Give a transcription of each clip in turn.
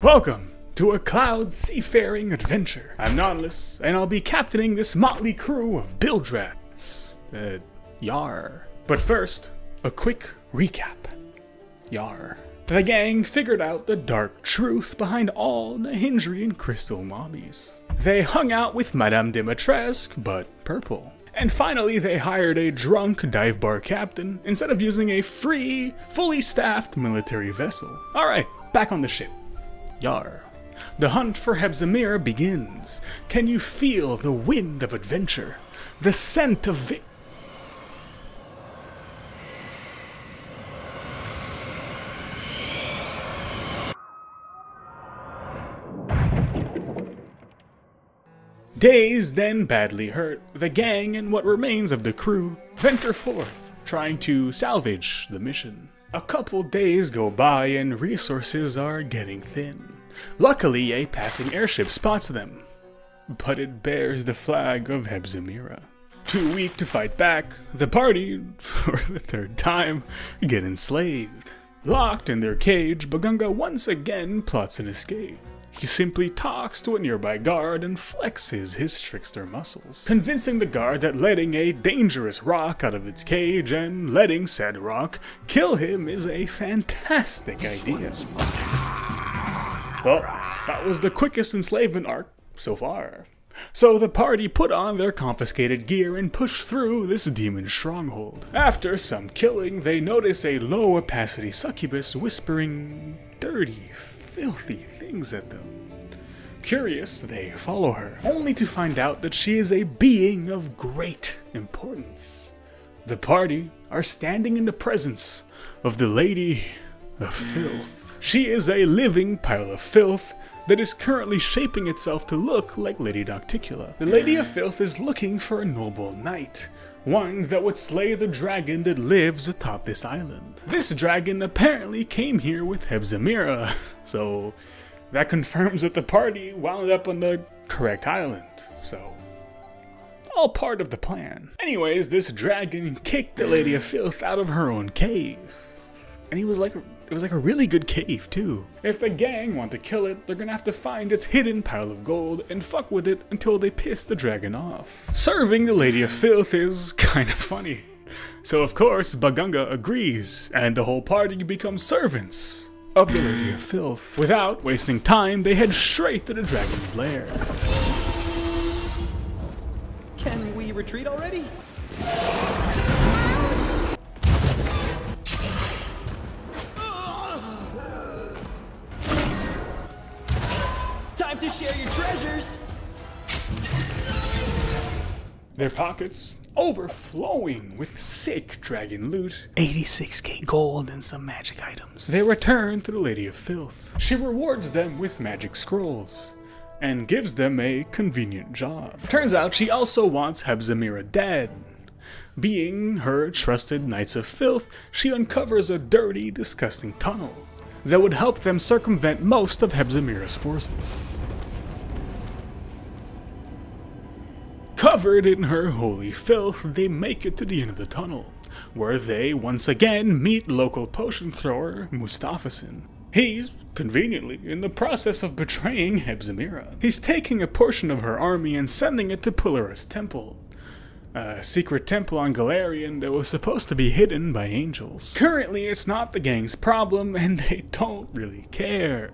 Welcome to a cloud seafaring adventure. I'm Nautilus, and I'll be captaining this motley crew of bilge rats. Yar. But first, a quick recap. Yar. The gang figured out the dark truth behind all Nahindrian crystal mobbies. They hung out with Madame Dimitrescu, but purple. And finally, they hired a drunk dive bar captain instead of using a free, fully staffed military vessel. Alright, back on the ship. Yar. The hunt for Hebzimira begins. Can you feel the wind of adventure? The scent of Dazed and badly hurt, the gang and what remains of the crew venture forth, trying to salvage the mission. A couple days go by and resources are getting thin. Luckily, a passing airship spots them, but it bears the flag of Hebzimira. Too weak to fight back, the party, for the third time, get enslaved. Locked in their cage, Bagunga once again plots an escape. He simply talks to a nearby guard and flexes his trickster muscles, convincing the guard that letting a dangerous rock out of its cage and letting said rock kill him is a fantastic idea. Well, that was the quickest enslavement arc so far. So the party put on their confiscated gear and pushed through this demon stronghold. After some killing, they notice a low-opacity succubus whispering dirty, filthy things at them. Curious, they follow her, only to find out that she is a being of great importance. The party are standing in the presence of the Lady of Filth. She is a living pile of filth that is currently shaping itself to look like Lady Nocticula. The Lady of Filth is looking for a noble knight, one that would slay the dragon that lives atop this island. This dragon apparently came here with Hebzimira, so that confirms that the party wound up on the correct island, so all part of the plan. Anyways, this dragon kicked the Lady of Filth out of her own cave, and it was like a really good cave too. If the gang want to kill it, they're gonna have to find its hidden pile of gold and fuck with it until they piss the dragon off. Serving the Lady of Filth is kind of funny. So of course, Bagunga agrees, and the whole party becomes servants of the Lady of Filth. Without wasting time, they head straight to the dragon's lair. Can we retreat already? Time to share your treasures! Their pockets overflowing with sick dragon loot, 86k gold and some magic items. They return to the Lady of Filth. She rewards them with magic scrolls and gives them a convenient job. Turns out she also wants Hebzimira dead. Being her trusted Knights of Filth, she uncovers a dirty, disgusting tunnel that would help them circumvent most of Hebzimira's forces. Covered in her holy filth, they make it to the end of the tunnel, where they once again meet local potion thrower Mustafason. He's, conveniently, in the process of betraying Hebzimira. He's taking a portion of her army and sending it to Polaris Temple, a secret temple on Galarian that was supposed to be hidden by angels. Currently, it's not the gang's problem, and they don't really care.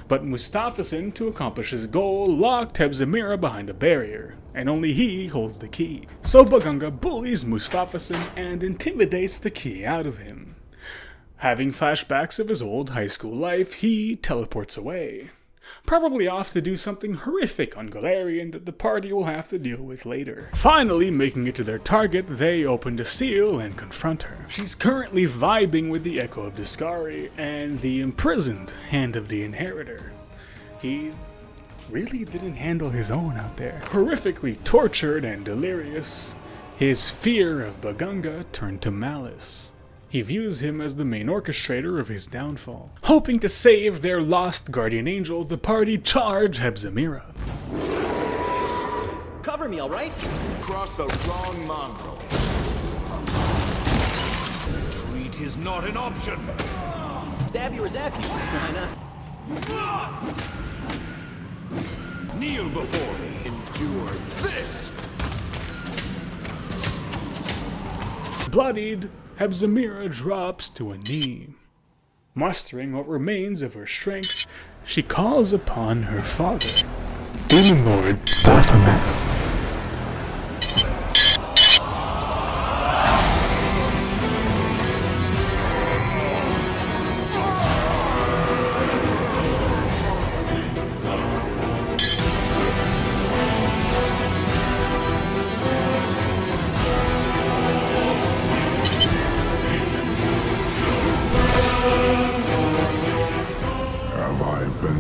But Mustafason, to accomplish his goal, locked Hebzimira behind a barrier, and only he holds the key. So Bagunga bullies Mustafason and intimidates the key out of him. Having flashbacks of his old high school life, he teleports away, probably off to do something horrific on Galarian that the party will have to deal with later. Finally making it to their target, they open the seal and confront her. She's currently vibing with the Echo of Discari and the imprisoned Hand of the Inheritor. He really didn't handle his own out there. Horrifically tortured and delirious, his fear of Bagunga turned to malice. He views him as the main orchestrator of his downfall. Hoping to save their lost guardian angel, the party charge Hebzimira. Cover me, alright? Cross the wrong mongrel. Retreat is not an option. Stab you or zap you. Why not? Kneel before me. Endure this. Bloodied, Hepzibah drops to a knee. Mustering what remains of her strength, she calls upon her father, Demon Lord Baphomet.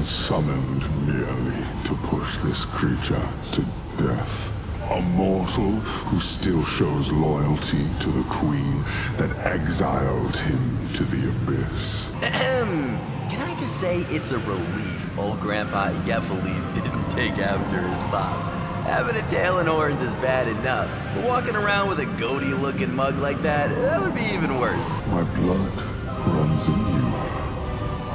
Summoned merely to push this creature to death. A mortal who still shows loyalty to the queen that exiled him to the abyss. Can I just say it's a relief old Grandpa Yephiles didn't take after his pop. Having a tail and horns is bad enough, but walking around with a goatee-looking mug like that would be even worse. My blood runs in you.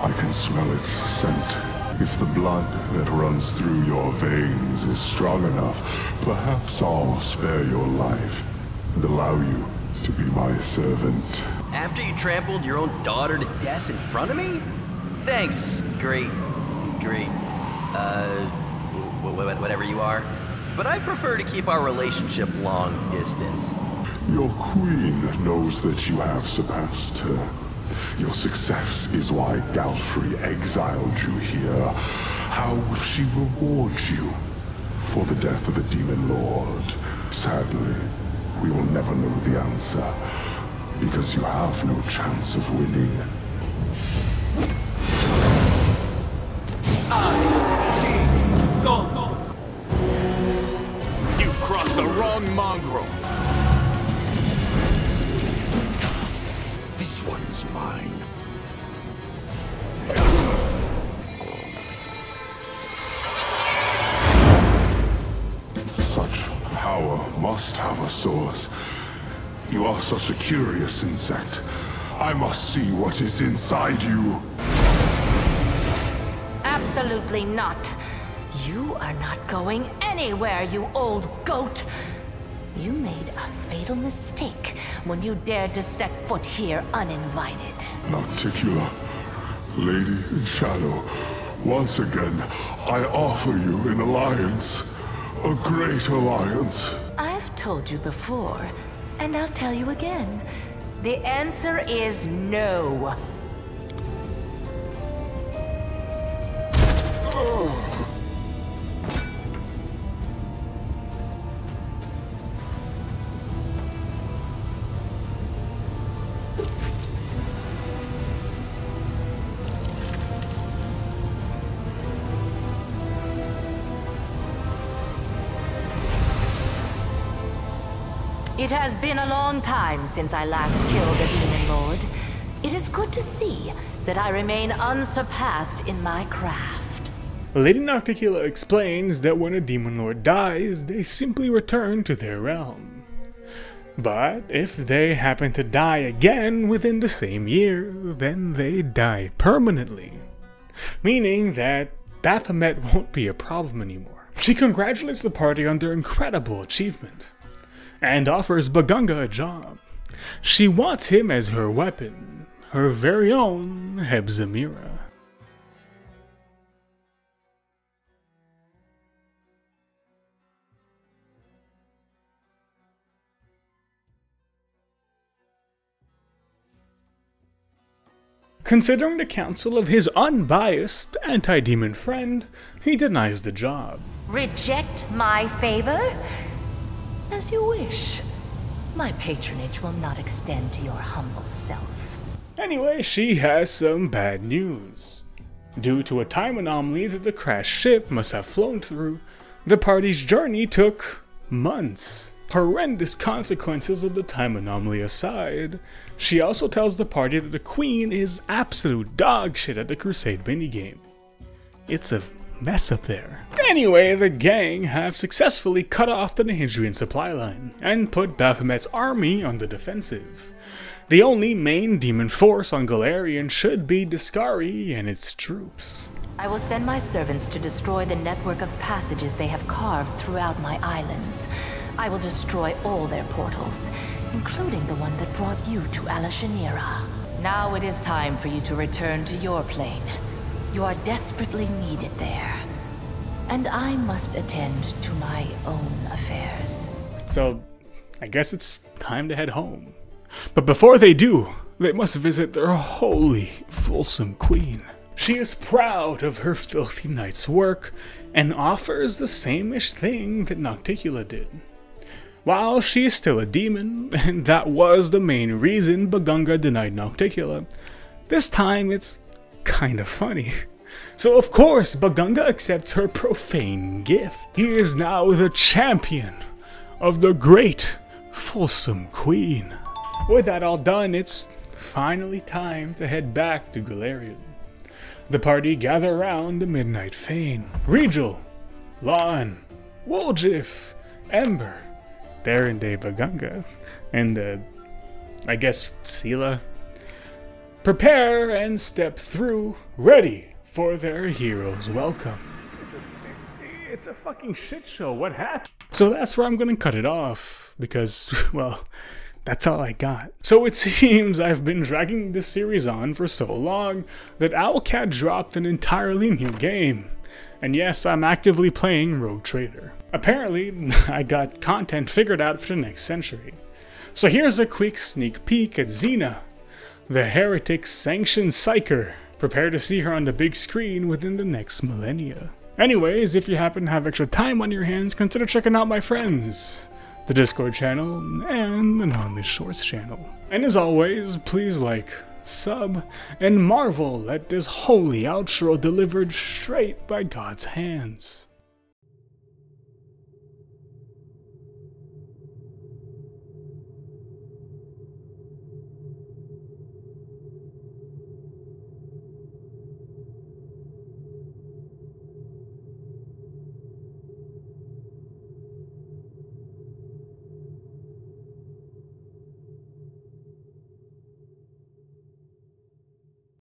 I can smell its scent. If the blood that runs through your veins is strong enough, perhaps I'll spare your life and allow you to be my servant. After you trampled your own daughter to death in front of me? Thanks, whatever you are. But I prefer to keep our relationship long distance. Your queen knows that you have surpassed her. Your success is why Galfrey exiled you here. How will she reward you for the death of a demon lord? Sadly, we will never know the answer, because you have no chance of winning. Go! You've crossed the wrong mongrel. This one's mine. Such power must have a source. You are such a curious insect. I must see what is inside you. Absolutely not. You are not going anywhere, you old goat. You made a fatal mistake when you dared to set foot here uninvited. Nocticula, Lady in Shadow, once again, I offer you an alliance. A great alliance. I've told you before, and I'll tell you again. The answer is no. It has been a long time since I last killed a demon lord. It is good to see that I remain unsurpassed in my craft. Lady Nocticula explains that when a demon lord dies, they simply return to their realm. But if they happen to die again within the same year, then they die permanently. Meaning that Baphomet won't be a problem anymore. She congratulates the party on their incredible achievement, and offers Bagunga a job. She wants him as her weapon, her very own Hepzibah. Considering the counsel of his unbiased anti-demon friend, he denies the job. Reject my favor? As you wish. My patronage will not extend to your humble self. Anyway, she has some bad news. Due to a time anomaly that the crashed ship must have flown through, the party's journey took months. Horrendous consequences of the time anomaly aside, she also tells the party that the Queen is absolute dog shit at the Crusade minigame. It's a mess up there. Anyway, the gang have successfully cut off the Nahidrian supply line and put Baphomet's army on the defensive. The only main demon force on Galarian should be Discari and its troops. I will send my servants to destroy the network of passages they have carved throughout my islands. I will destroy all their portals, including the one that brought you to Alashanira. Now it is time for you to return to your plane. You are desperately needed there. And I must attend to my own affairs. So, I guess it's time to head home. But before they do, they must visit their holy, fulsome queen. She is proud of her filthy knight's work, and offers the same-ish thing that Nocticula did. While she is still a demon, and that was the main reason Bagunga denied Nocticula, this time it's kind of funny. So of course, Bagunga accepts her profane gift. He is now the champion of the great, fulsome queen. With that all done, it's finally time to head back to Galarian. The party gather around the Midnight Fane. Regil, Lon, Woljif, Ember, Darren Bagunga, and I guess Sela prepare and step through, ready for their hero's welcome. It's a fucking shit show, what happened? So that's where I'm gonna cut it off, because, well, that's all I got. So it seems I've been dragging this series on for so long that Owlcat dropped an entirely new game. And yes, I'm actively playing Rogue Trader. Apparently, I got content figured out for the next century. So here's a quick sneak peek at Xena, the heretic sanctioned psyker. Prepare to see her on the big screen within the next millennia. Anyways, if you happen to have extra time on your hands, consider checking out my friends, the Discord channel, and the Non-List Shorts channel. And as always, please like, sub, and marvel at this holy outro delivered straight by God's hands.